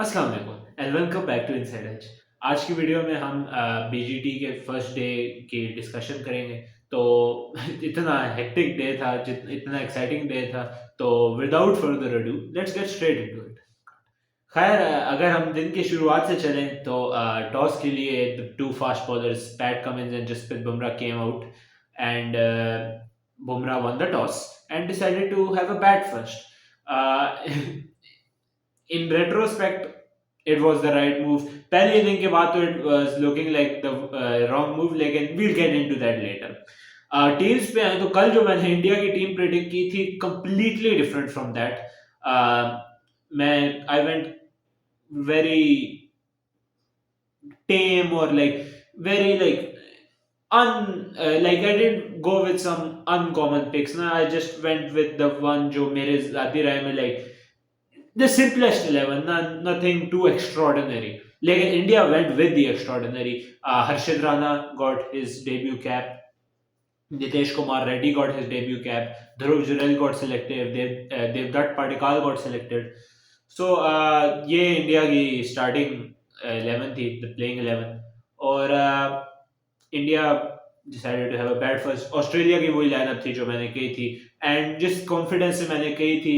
अस्सलाम वालेकुम and welcome back to inside edge. आज की वीडियो में हम बीजीटी के फर्स्ट डे की डिस्कशन करेंगे। तो इतना हेक्टिक डे था, इतना एक्साइटिंग डे था। तो without further ado let's get straight into it. खैर, अगर हम दिन की शुरुआत से चलें तो टॉस के लिए the two fast bowlers Pat Cummins and Jasprit Bumrah came out and Bumrah won the toss and decided to have a bat first. In retrospect it was the right move. पहले इनिंग के बाद तो it was looking like the wrong move, लेकिन we'll get into that later. Teams पे आए तो कल जो मैंने इंडिया की टीम प्रेडिक्ट की थी कंप्लीटली डिफरेंट फ्रॉम दैट। मैं I went very tame or like very like like I didn't go with some uncommon picks. Na, I just went with the one जो मेरे ज़ाती राय में like the simplest 11, nothing too extraordinary. लेकिन India went with the extraordinary. Harshit Rana got his debut cap. Nitesh Kumar Reddy got his debut cap. Dhruv Jurel got selected. Devdutt Padikkal got selected. So ये India की starting 11 थी, the playing 11। और India decided to have a bat first. Australia की वही lineup थी जो मैंने कही थी, एंड जिस कॉन्फिडेंस से मैंने कही थी,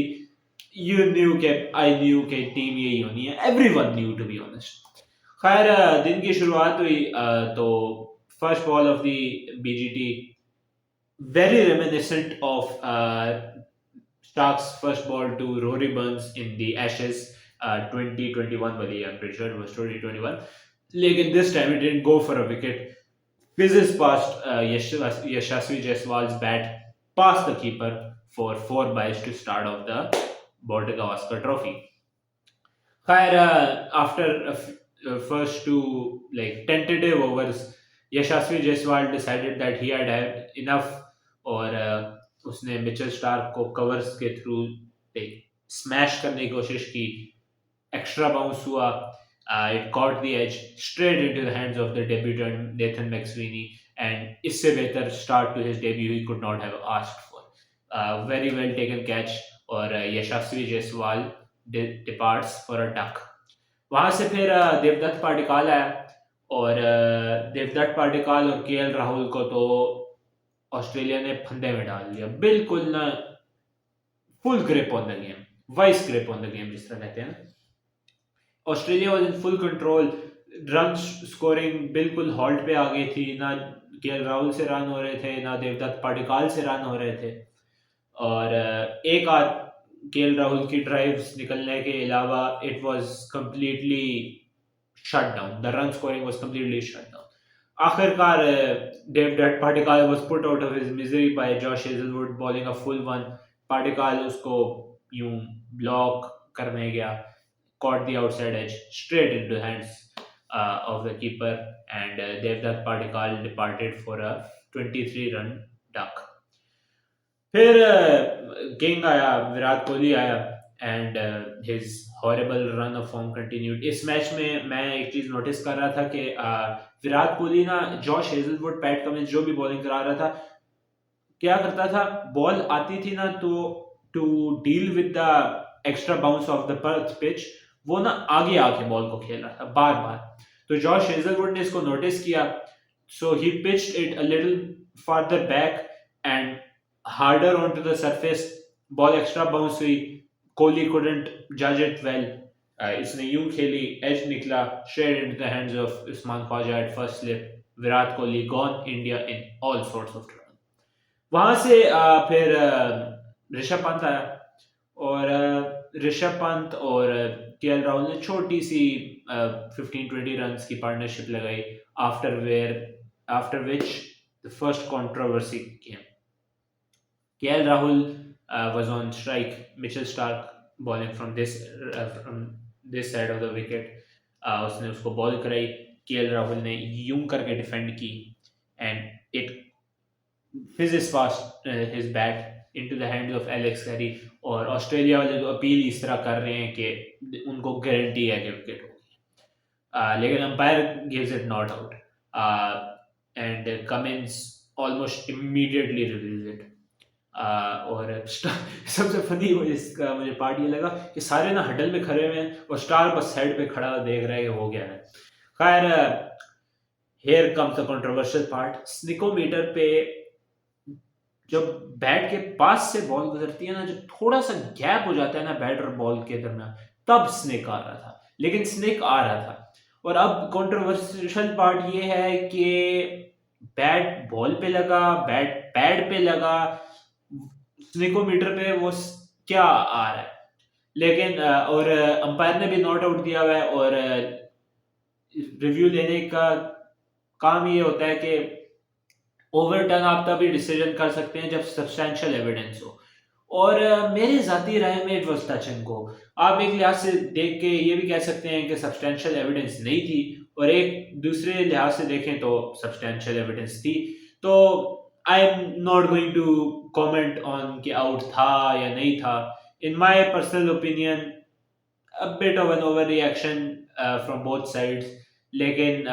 यू न्यू के आई न्यू के टीम यही होनी है। Everyone knew to be honest. खैर, दिन की शुरुआत हुई तो first ball of the BGT very reminiscent of Stark's first ball to Rory Burns in the Ashes 2021 wali, I'm pretty sure it was 2021. Lekin this time it didn't go for a wicket. Fizzes past Yashasvi Jaiswal's bat, past the keeper for 4 byes to start off the Border Gavaskar Trophy. Khair, after first two like tentative overs, Yashasvi Jaiswal decided that he had enough, और उसने Mitchell Starc को covers के through एक smash करने की कोशिश की। Extra bounce हुआ, it caught the edge straight into the hands of the debutant Nathan McSweeney, and इससे बेहतर start to his debut he could not have asked for. Very well taken catch, और Yashasvi Jaiswal departs for a duck. वहां से फिर देवदत्त पाटिकाल आया, और देवदत्त पाटिकाल और KL Rahul को तो ऑस्ट्रेलिया ने फंदे में डाल दिया। बिल्कुल ना, full grip on the game, vice grip on the game जिस तरह कहते हैं ना। Australia was in full control. Run scoring बिल्कुल हॉल्ट पे आ गई थी। ना केएल राहुल से रन हो रहे थे, ना देवदत्त पाटिकाल से रन हो रहे थे। और एक आध केएल राहुल की ड्राइव्स निकलने के अलावा it was completely shut down. The run scoring was completely shut down. आखिरकार Devdutt Padikkal was put out of his misery by Josh Hazelwood bowling a full one. Padikkal उसको यूं ब्लॉक करने गया, caught the outside edge straight into the hands of the keeper, and Devdutt Padikkal departed for a 23 run duck. फिर king आया, विराट कोहली आया, and his horrible run of form continued. इस match में मैं एक चीज नोटिस कर रहा था कि विराट कोहली ना जॉश हेजलवुड, पैट कमिंस जो भी बॉलिंग करा रहा था, क्या करता था, बॉल आती थी ना तो to deal with the extra bounce of the Perth pitch, वो ना आगे आके बॉल को खेल रहा था बार बार। तो जॉश हेजलवुड ने इसको नोटिस किया, so he pitched it a little farther back and harder onto the surface. Ball extra bounce हुई, Kohli couldn't judge it well. इसने यूं खेली, एज निकला straight into the hands of Usman Khwaja at first slip. Virat Kohli gone, India in all sorts of trouble. वहां से फिर ऋषभ पंत आया, और ऋषभ पंत और केएल राहुल ने छोटी सी 15-20 रन की पार्टनरशिप लगाई, after which the first controversy came. KL Rahul was on strike. Mitchell Stark bowling from this side of the wicket. उसने उसको बॉल कराई, केएल राहुल ने यूं करके डिफेंड की, and it fizzes past his bat into the hands of Alex Carey. और Australia वाले तो अपील इस तरह कर रहे हैं कि उनको गारंटी है कि विकेट होगी, लेकिन umpire gives it not out, and Cummins almost immediately release it. और सबसे फनी इसका मुझे पार्ट ये लगा कि सारे ना हडल में खड़े हुए हैं और स्टार बस साइड पे खड़ा देख रहा है कि हो गया है। खैर, here comes the controversial part. Snickometer पे जब बैट के पास से बॉल गुजरती है ना, जो थोड़ा सा गैप हो जाता है ना बैट और बॉल के दरमियान, तब स्नेक आ रहा था, लेकिन स्नेक आ रहा था। और अब कंट्रोवर्शियल पार्ट ये है कि बैट बॉल पे लगा, बैट पैड पे लगा, स्निकोमीटर पे वो क्या आ रहा है। लेकिन और अंपायर ने भी नॉट आउट दिया हुआ है, और रिव्यू लेने का काम ये होता है कि ओवरटर्न आप तभी डिसीजन कर सकते हैं जब सब्सटैंशियल एविडेंस हो। और मेरे ज़ाती राय में it was touch and go. आप एक लिहाज से देख के ये भी कह सकते हैं कि सब्सटैंशियल एविडेंस नहीं थी, और एक दूसरे लिहाज से देखें तो सब्सटैंशियल एविडेंस थी। तो I am not going to comment on कि आउट था या नहीं था। In my personal opinion, a bit of an overreaction from both sides, लेकिन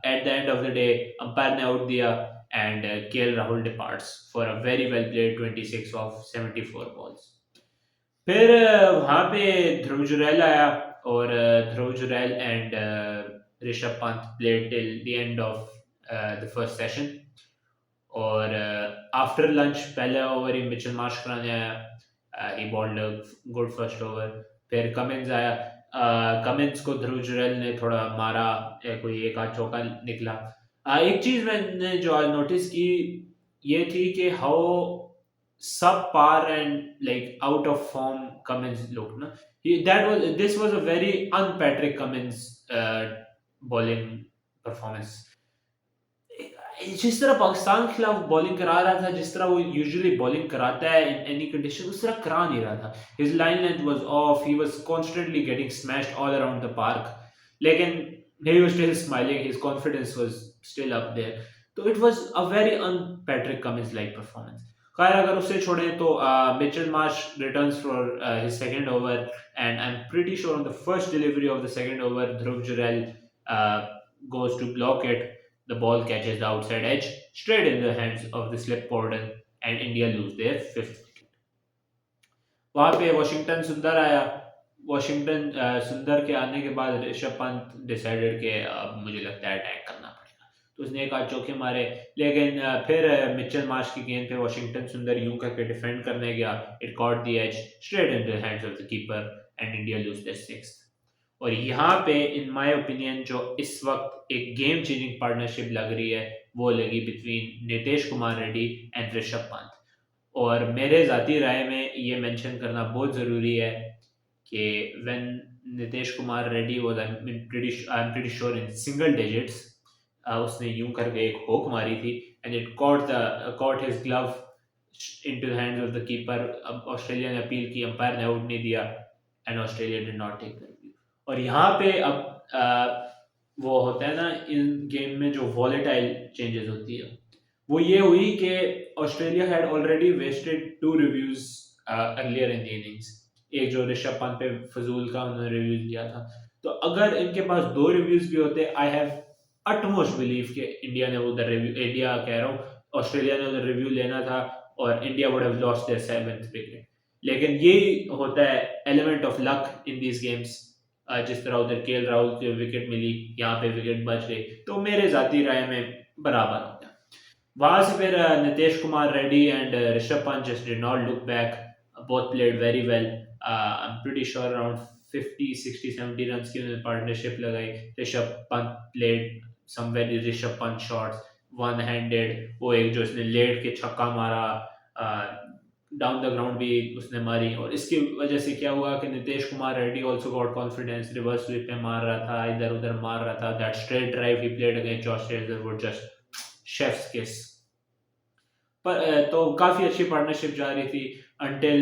at the end of the day umpire ने आउट दिया, and KL Rahul departs for a very well played 26 of 74 balls. फिर वहाँ पे ध्रुव जुरैल आया, और Dhruv Jurel and Rishabh Pant played till the end of the first session. और after lunch पहले ओवर ही मिचेल मार्श कराने आया, he bowled good first over. फिर कमिंस आया, कमिंस को ध्रुव जुरैल ने थोड़ा मारा, कोई एक आध चौका निकला। एक चीज मैंने जो आज नोटिस की ये थी कि how subpar and like out of form Cummins look ना। This was a very un-Patrick Cummins bowling performance. जिस तरह पाकिस्तान के खिलाफ बॉलिंग करा रहा था, जिस तरह वो यूजुअली बॉलिंग कराता है इन एनी कंडीशन, उस तरह करा नहीं रहा था। His line length was of, he was constantly getting smashed all around the park, लेकिन he was still smiling, his confidence was still up there. तो it was a very un-Patrick Cummins like performance. खैर, अगर उसे छोड़े तो Mitchell Marsh returns for his second over, and I'm pretty sure on the first delivery of the second over, Dhruv Jurel goes to block it. The ball catches the outside edge straight in the hands of the slip Borden, and India lose their fifth wicket. वहां पे Washington सुंदर आया। Washington सुंदर के आने के बाद Rishabh Pant decided कि अब मुझे लगता है अटैक करना पड़ेगा, तो उसने एक आध चौके मारे। लेकिन फिर मिचेल मार्श की गेंद पे वॉशिंगटन सुंदर यूं करके डिफेंड करने गया, it caught the edge straight in the hands of the keeper, and India lose their sixth. और यहाँ पे इन माय ओपिनियन जो इस वक्त एक गेम चेंजिंग पार्टनरशिप लग रही है, वो लगी बिटवीन नितेश कुमार रेड्डी एंड ऋषभ पंत। और मेरे ज़ाती राय में ये मेंशन करना बहुत ज़रूरी है कि when Nitish Kumar Reddy was, I am pretty sure in single digits, उसने यूं करके एक होक मारी थी, and it caught his glove into the hands of the keeper. अब ऑस्ट्रेलिया ने अपील की, अंपायर ने आउट नहीं दिया, and Australia did not take the review. और यहाँ पे अब वो होता है ना इन गेम में जो वॉलेटाइल चेंजेस होती है, वो ये हुई कि Australia had already wasted 2 reviews earlier in the innings. एक जो ऋषभ पंत पे फजूल का उन्होंने रिव्यू दिया था, तो अगर इनके पास 2 रिव्यूज भी होते, आई हैव अटमोस्ट बिलीव कि इंडिया ने उधर रिव्यू, इंडिया कह रहा हूँ, ऑस्ट्रेलिया ने उधर रिव्यू लेना था, और India would have lost their 7th wicket. लेकिन यही होता है element of luck in these games. जिस तरह उधर केएल राहुल की विकेट मिली, यहाँ पे विकेट बच गई, तो मेरे जाती राय में बराबर हो गया। वहां से फिर Nitish Kumar Reddy and Rishabh Pant just did not look back, both played very well. I am pretty sure around 50 60 70 run की उन्होंने पार्टनरशिप लगाई। Rishabh Pant played some very Rishabh Pant shots, one handed, वो एक जो उसने लेट के छक्का मारा, डाउन द ग्राउंड भी उसने मारी। और इसकी वजह से क्या हुआ कि Nitesh Kumar Reddy also got confidence, reverse sweep पे मार रहा था, इधर उधर मार रहा था। That straight drive he played against Josh Hazlewood, just chefs किस। पर तो काफी अच्छी पार्टनरशिप जा रही थी until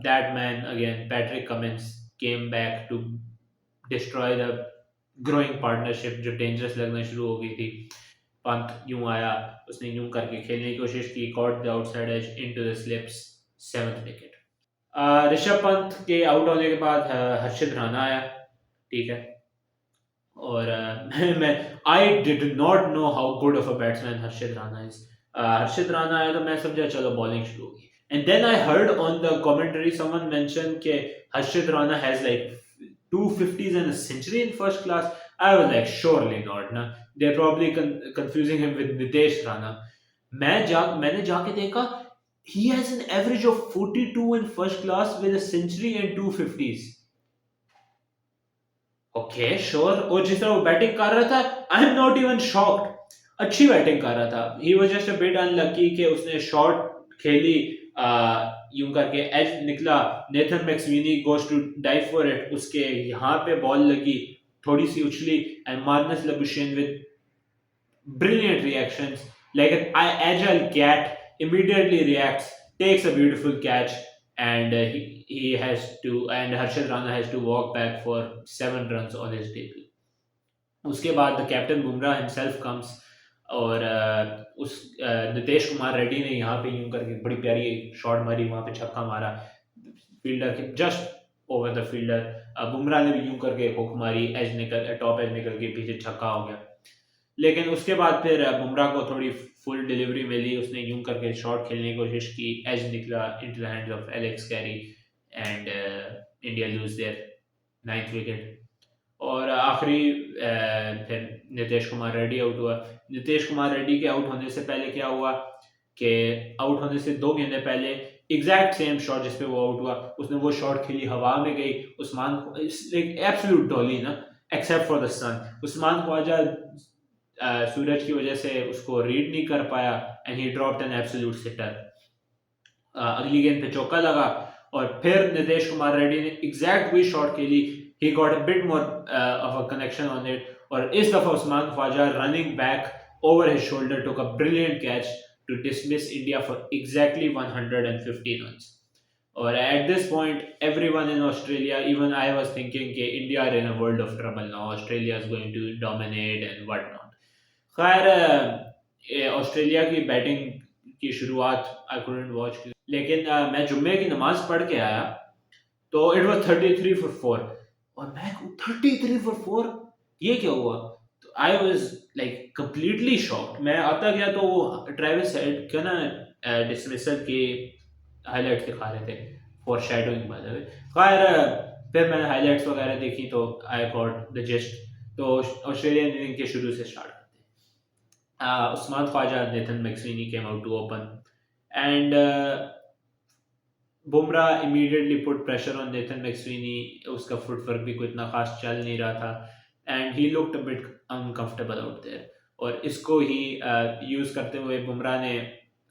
that man again, Patrick Cummins, came back to destroy the growing partnership जो डेंजरस लगना शुरू हो गई थी। पंत यूं आया, उसने यूं करके खेलने की कोशिश की, caught the outside edge into the slips, 7th wicket। Rishabh Pant के आउट होने के बाद हर्षित राणा आया, ठीक है। और मैं I did not know how good of a batsman Harshit Rana is. Harshit Rana आया तो मैं समझा चलो बॉलिंग शुरू होगी, And then I heard on the commentary someone mention that Harshit Rana has like two fifties and a century in first class. I was like, surely not. Na? They're probably confusing him with Nitesh Rana. मैंने जाके देखा he has an average of 42 in first class with a century and two fifties. Okay sure और जिस तरह वो batting कर रहा था I am not even shocked अच्छी बैटिंग कर रहा था he was just a bit unlucky कि उसने शॉट खेली यूं करके एज निकला Nathan McSweeney goes to dive for it उसके यहाँ पे बॉल लगी थोड़ी सी उछली and Marnus Labuschagne with brilliant reactions like an agile cat immediately reacts takes a beautiful catch and he has to and Harshad Rana has to walk back for 7 runs on his debut उसके बाद the captain Bumrah himself comes और नितेश कुमार रेड्डी ने यहाँ पे यूं करके बड़ी प्यारी शॉट मारी वहाँ पे छक्का मारा फील्डर के just over the fielder Bumrah ने भी यूं करके हुक मारी एज निकल टॉप एज निकल के पीछे छक्का हो गया लेकिन उसके बाद फिर बुमराह को थोड़ी फुल डिलीवरी मिली उसने यूं करके शॉट खेलने की कोशिश की एज निकला into the hands of Alex Carey and India lose there 9th wicket और आखिरी फिर नीतीश कुमार रेड्डी आउट हुआ नीतीश कुमार रेड्डी के आउट होने से पहले क्या हुआ कि आउट होने से 2 गेंदे पहले एग्जैक्ट सेम शॉट जिस पे वो आउट हुआ उसने वो शॉट खेली हवा में गई उस्मान एब्सोल्यूट डॉली ना except for the sun Usman Khawaja सूरज की वजह से उसको रीड नहीं कर पाया and he dropped an absolute sitter अगली गेंद पे चौका लगा और फिर नितेश कुमार रेड्डी ने एग्जैक्ट वही शॉट खेली he got a bit more of a connection on it और इस दफा Usman Khawaja running back over his shoulder took a brilliant catch to dismiss India for exactly 150 runs और at this point everyone in Australia even I was thinking कि India are in a world of trouble now Australia is going to dominate and whatnot खैर Australia की batting की शुरुआत I couldn't watch लेकिन मैं जुम्मे की नमाज पढ़ के आया तो इट वाज 33 फॉर 4 और मैं 33 फॉर 4 ये क्या हुआ तो I was like completely shocked मैं आता गया तो वो ट्रेविस हेड क्या ना डिसमिसल के हाइलाइट्स दिखा रहे थे for shadowing by the way खैर फिर मैंने हाइलाइट्स वगैरह देखी तो आई गॉट द जिस्ट तो ऑस्ट्रेलियन इनिंग के शुरू से start Usman Khwaja, Nathan McSweeney came out to open, and Bumrah immediately put pressure on Nathan McSweeney. उसका फुटवर्क भी कोई इतना खास चल नहीं रहा था and he looked a bit uncomfortable out there. और इसको ही यूज़ करते हुए बुमराह ने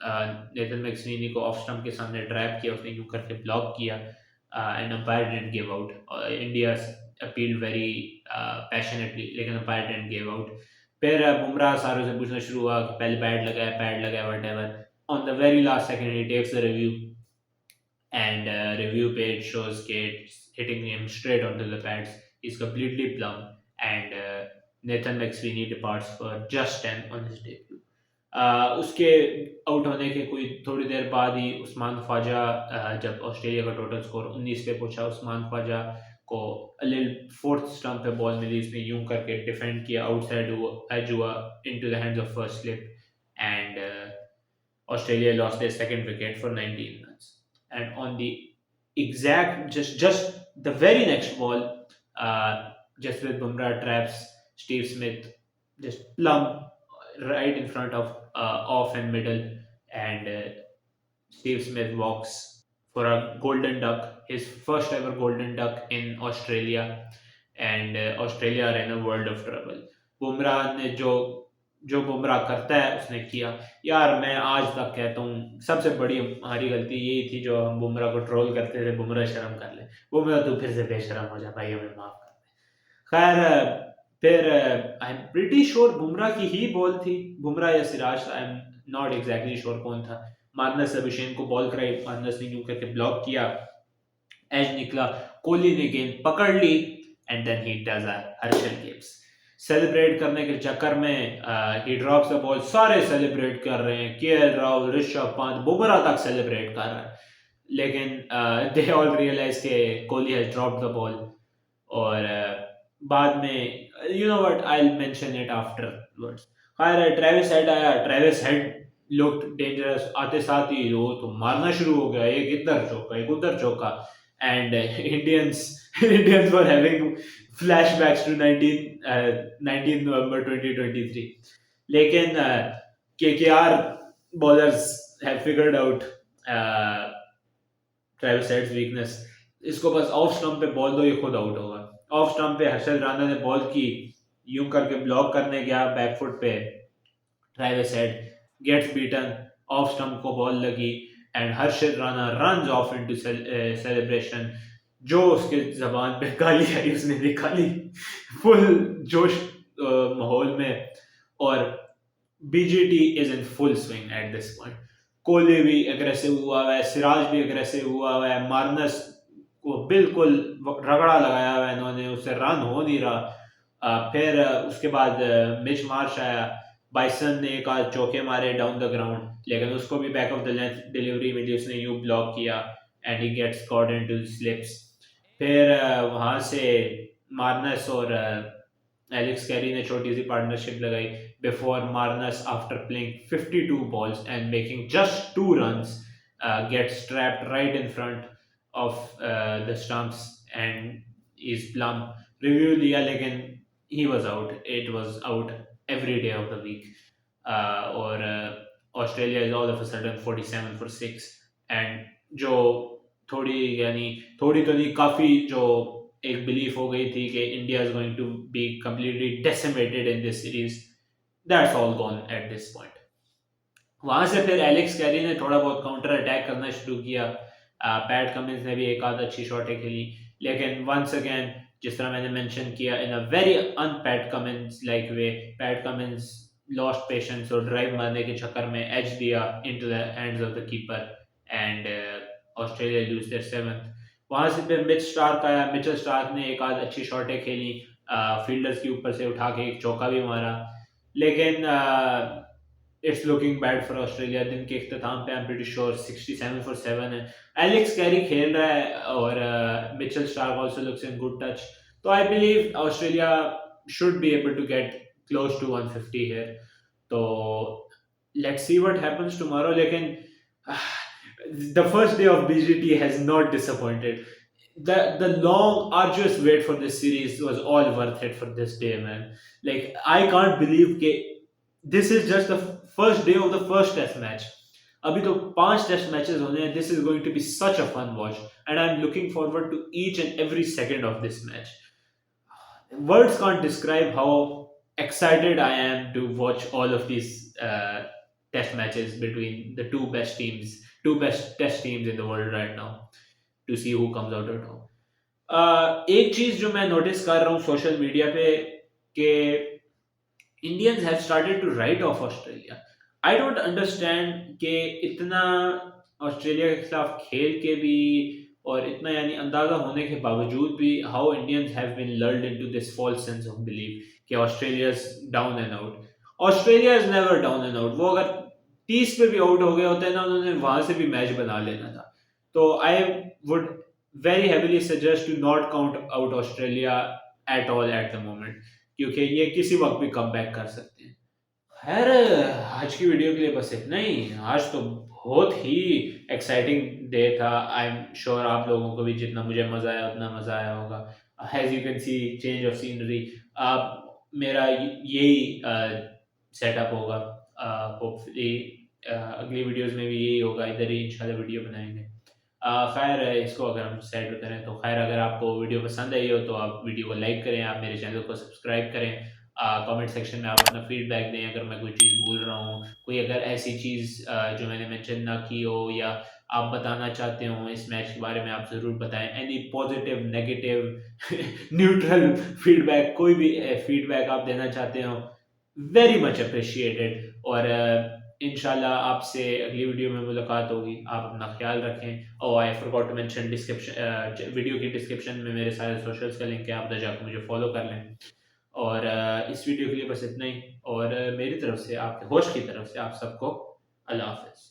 नेथन मैक्सवीनी को ऑफ स्टंप के सामने ट्रैप किया उसने यूँ करके ब्लॉक किया and umpire didn't give out India appealed very passionately लेकिन अंपायर डिडंट गिव आउट फिर बुमराह सारों से पूछना शुरू हुआ कि पहले पैड लगाया whatever on the very last second he takes the review and review पे इट शोज के hitting him straight on to the pads is completely plumb and Nathan McSweeney departs for just 10 on his debut उसके out होने के कोई थोड़ी देर बाद ही उस्मान ख्वाजा जब Australia का टोटल स्कोर 19 पे पहुंचा उस्मान ख्वाजा को फोर्थ स्टंप पे बॉल मिली इसने यूं करके डिफेंड किया आउटसाइड एज हुआ into the hands of first slip and Australia lost their second wicket for 19 runs and on the exact just the very next ball Jasprit Bumrah traps Steve Smith just plumb right in front of off and middle and Steve Smith walks for a golden duck, his first ever golden duck in Australia, and Australia are in a world of trouble. Bumrah ने जो बुमराह करता है उसने किया यार मैं आज तक कहता हूँ सबसे बड़ी हमारी गलती यही थी जो हम बुमराह को ट्रोल करते थे बुमराह शर्म कर ले बुमराह तू फिर से बेशरम हो जा भाई हमें माफ कर दे खैर फिर आई एम प्रीटी श्योर बुमराह की ही बॉल थी बुमराह या सिराज आई एम नॉट एग्जैक्टली श्योर कौन था मार्नस अभिषेक को बॉल कराई मार्नस ने यूं करके ब्लॉक किया एज निकला कोहली ने गेंद पकड़ ली and then he does a Herschelle Gibbs celebrate करने के चक्कर में ही ड्रॉप्स द बॉल सारे सेलिब्रेट कर रहे हैं केएल राहुल ऋषभ पंत बुमराह तक सेलिब्रेट कर रहा है लेकिन दे ऑल रियलाइज के Kohli has dropped the ball और बाद में you know what I will mention it afterwards खैर ट्रेविस हेड आया ट्रेविस हेड looked dangerous. आते साथ ही वो तो मारना शुरू हो गया, एक इधर चौका एक उधर चौका, and Indians Indians were having flashbacks to 19 November 2023. लेकिन KKR bowlers have figured out Travis heads weakness. इसको बस ऑफ स्टंप पे बॉल दो, ये खुद आउट होगा. ऑफ स्टंप पे हर्षद राणा ने बॉल की, यूं करके ब्लॉक करने गया बैकफुट पे, Travis Head gets beaten, off stump को बॉल लगी and Harshit Rana runs off into celebration. जो उसके जबान पे गाली आई उसने निकाली फुल जोश माहौल में. और BGT is in full swing eight this point. Kohli भी एग्रेसिव हुआ है, सिराज भी एग्रेसिव हुआ है, मार्नस को बिल्कुल रगड़ा लगाया हुआ है इन्होंने, उससे रन हो नहीं रहा. फिर उसके बाद मिच मार्श आया, बाइसन ने एक आध चौके मारे डाउन द ग्राउंड, लेकिन उसको भी back of the length delivery मिली, उसने यूं ब्लॉक किया and he gets caught into slips. फिर वहां से मार्नस और एलेक्स कैरी ने छोटी सी पार्टनरशिप लगाई before Marnus, after playing 52 balls and making just 2 runs, gets trapped right in front of the stumps and is plumb. Review liya, lekin he was out. It was out every day of the week. Or Australia is all of a sudden 47 for 6. And जो थोड़ी तो नहीं, काफ़ी जो एक belief हो गई थी कि India is going to be completely decimated in this series, that's all gone at this point. वहां से फिर एलेक्स कैरी ने थोड़ा बहुत काउंटर अटैक करना शुरू किया. पैट कमिंस ने भी एक आध अच्छी शॉटें खेली, लेकिन वंस अगेन जिस तरह मैंने मेंशन किया, in a very un-Pat Cummins like way, Pat Cummins lost patience और ड्राइव मारने के चक्कर में एज दिया into the hands of the keeper and Australia lose their seventh. वहां से फिर मिच स्टार्क आया. मिचेल स्टार्क ने एक आध अच्छी शॉटें खेली, फील्डर्स के ऊपर से उठा के एक चौका भी मारा, लेकिन it's looking bad for Australia. दिन के इख्तिताम पे आई एम प्रीटी श्योर 67 for 7 है. एलेक्स कैरी खेल रहा है और Mitchell Starc also looks in good touch. तो I believe Australia should be able to get close to 150 here. तो let's see what happens tomorrow. लेकिन the first day of BGT has not disappointed. The long arduous wait for this series was all worth it for this day, man. Like, I can't believe that this is just the first day of the first test match. अभी तो 5 test matches होने हैं. This is going to be such a fun watch and I'm looking forward to each and every second of this match. Words can't describe how excited I am to watch all of these test matches between the two best test teams in the world right now, to see who comes out on top. एक चीज जो मैं notice कर रहा हूँ social media पे कि Indians have started to write off Australia. I don't understand कि इतना ऑस्ट्रेलिया के खिलाफ खेल के भी और इतना यानी अंदाजा होने के बावजूद भी how Indians have been lured into this false sense of belief कि Australia is down and out. Australia is never down and out. वो अगर 30 पे भी आउट हो गए होते हैं ना, उन्होंने वहां से भी मैच बना लेना था. तो I would very heavily suggest to not count out Australia at all at the moment, क्योंकि ये किसी वक्त भी कम बैक कर सकते हैं. खैर, आज की वीडियो के लिए बस इतना ही. आज तो बहुत ही एक्साइटिंग डे था. आई एम श्योर आप लोगों को भी जितना मुझे मजा आया उतना मजा आया होगा. As you can see, change of scenery. मेरा यही सेटअप होगा. होपफुली अगली वीडियोस में भी यही होगा, इधर ही इंशाल्लाह वीडियो बनाएंगे. खैर, इसको अगर हम सेट करें तो खैर, अगर आपको वीडियो पसंद आई हो तो आप वीडियो को लाइक करें, आप मेरे चैनल को सब्सक्राइब करें. कमेंट सेक्शन में आप अपना फीडबैक दें अगर मैं कोई चीज़ भूल रहा हूँ, कोई अगर ऐसी चीज़ जो मैंने मेंशन ना की हो या आप बताना चाहते हो इस मैच के बारे में, आप ज़रूर बताएं. Any positive, negative, neutral feedback, कोई भी फीडबैक आप देना चाहते हो, वेरी मच अप्रिशिएटेड. और इंशाल्लाह आपसे अगली वीडियो में मुलाकात होगी. आप अपना ख्याल रखें. और I forgot to mention, description video की डिस्क्रिप्शन में मेरे सारे सोशल्स का लिंक है, आप जाकर मुझे फॉलो कर लें. और इस वीडियो के लिए बस इतना ही. और मेरी तरफ से, आपके होस्ट की तरफ से आप सबको अल्लाह हाफ़िज़.